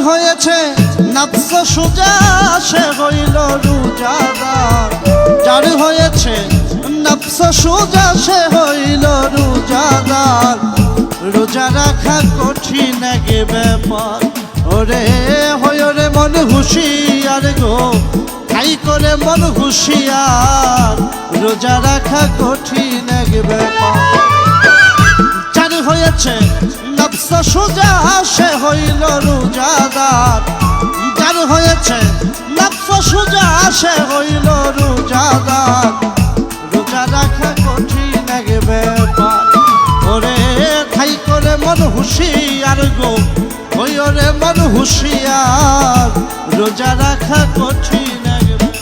হয়েছে নফস সোজা সে হইল রোজাদার। যার হয়েছে নফস সোজা সে হইল রোজাদার। রোজা রাখা কঠিন গে ব্যাপার। ওরে হয়রে মন হুঁশিয়ার গো, তাই করে মন হুঁশিয়ার। রোজা রাখা কঠিন গে ব্যাপার। যার হয়েছে নফস সোজা সে হইল রোজাদার। যার হয়েছে নফস সোজা সে হইল রোজাদার। রোজা রাখা কঠিন গে ব্যাপার। ওরে ঠাই করে মন হুঁশিয়ার গো, ওরে মন হুঁশিয়ার। রোজা রাখা কঠিন গে ব্যাপার।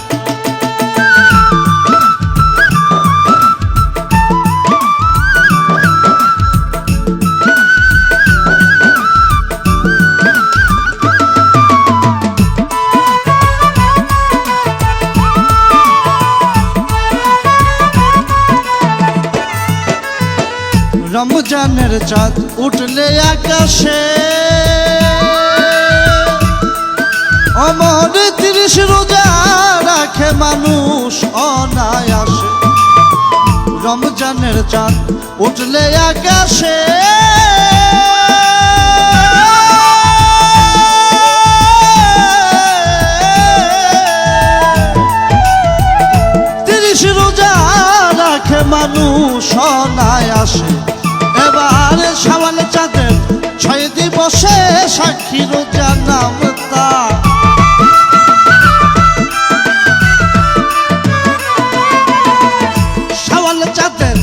রমজানের চাঁদ উঠলে আকাশে, অমর 30 রোজা রাখে মানুষ অনায়াসে। রমজানের চাঁদ উঠলে আকাশে, রোজা রাখে মানুষ অনায়াসে। এবার শাওয়াল চাঁদের 6 দিবসে সাক্ষী রোজা নাম তার। শাওয়াল চাঁদের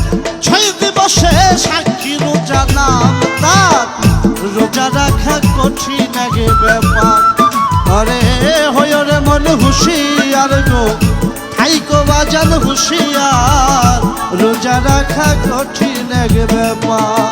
6 দিবসে সাক্ষী রোজা নাম তার। রোজা রাখা কঠিন গে ব্যাপার। আরে হয়রে মন হুঁশিয়ার গো, থাইকো বাজান হুঁশিয়ার। রোজা রাখা কঠিন গে ব্যাপার।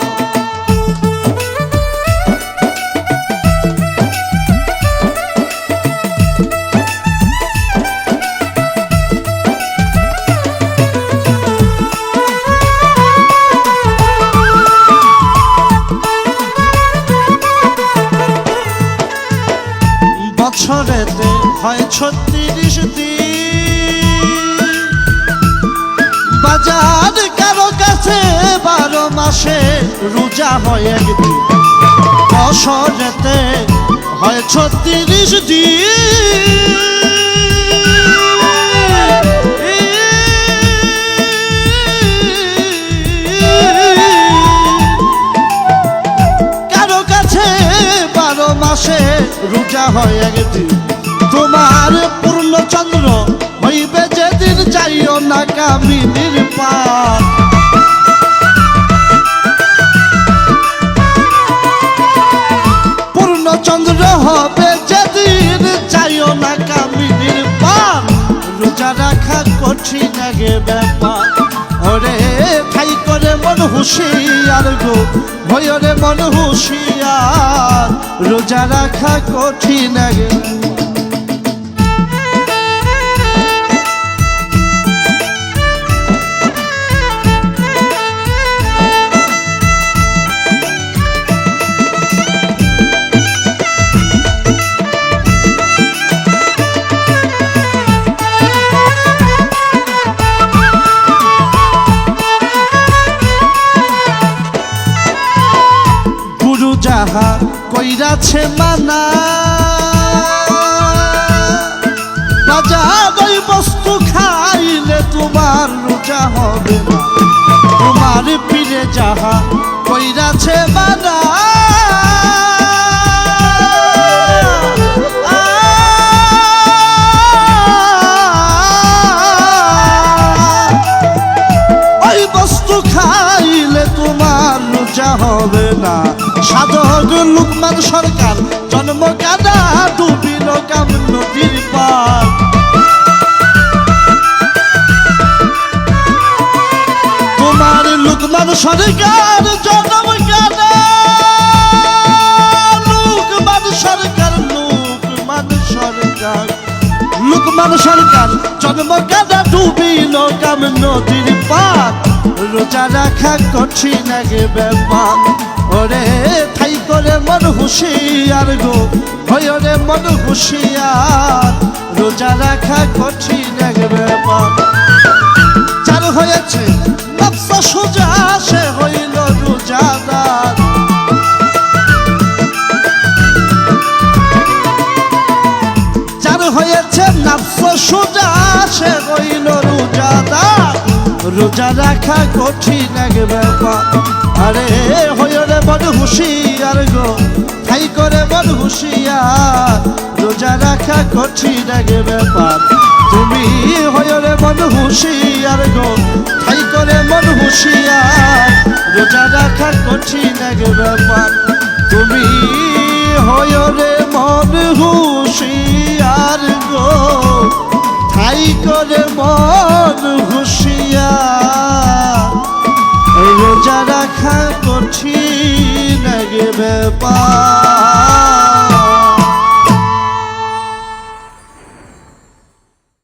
বছরেতে হয় 36 দিন, বাজার কারো কাছে 12 মাসে রোজা হয় একদিন। বছরেতে হয় 36 দিন, কারো কাছে 12 মাসে রোজা হয় একদিন। তোমার পূর্ণ চন্দ্র হইবে যেদিন, যাইও না কামিনীর পার। পূর্ণ চন্দ্র হবে যেদিন, যাইও না কামিনীর পার। রোজা রাখা কঠিন গে ব্যাপার। ওরে ঠাই করে মন হুঁশিয়ার গো, ভয়রে মন হুঁশিয়ার। রোজা রাখা কঠিন গে। যাহা কইরাছে মানা, বাজার ওই বস্তু খাইলে তোমার রোজা হবে না। তোমার পীরে যাহা কইরাছে মানা, ওই বস্তু খাইলে তোমার রোজা হবে না। সাধক লুকমান সরকার জন্ম কাদা ডুবিল কাম নদীর পার। তোমার লুকমান সরকার জন্ম কাদা, লুকমান সরকার, লুকমান সরকার, লুকমান সরকার জন্ম কাদা ডুবিল কাম নদীর পার। রোজা রাখা কঠিন গে ব্যাপার। ওরে ঠাই করে মন হুঁশিয়ার গো হয় রে মন হুঁশিয়ার রোজা রাখা কঠিন এক ব্যাপার যার হয়েছে নফস সোজা সে হইল রোজাদার যার হয়েছে নফস সোজা সে হইল রোজাদার রোজা রাখা কঠিন এক ব্যাপার আরে হয় রে মন হুঁশিয়ার গো ঠাই করে মন হুঁশিয়ার রোজা রাখা কঠিন এক ব্যাপার তুমি হয় রে মন হুঁশিয়ার গো ঠাই করে মন হুঁশিয়ার রোজা রাখা কঠিন এক ব্যাপার তুমি হয় রে মন হুঁশিয়ার গো ঠাই করে মন হুঁশিয়ার রোজা রাখা কঠিন এক ব্যাপার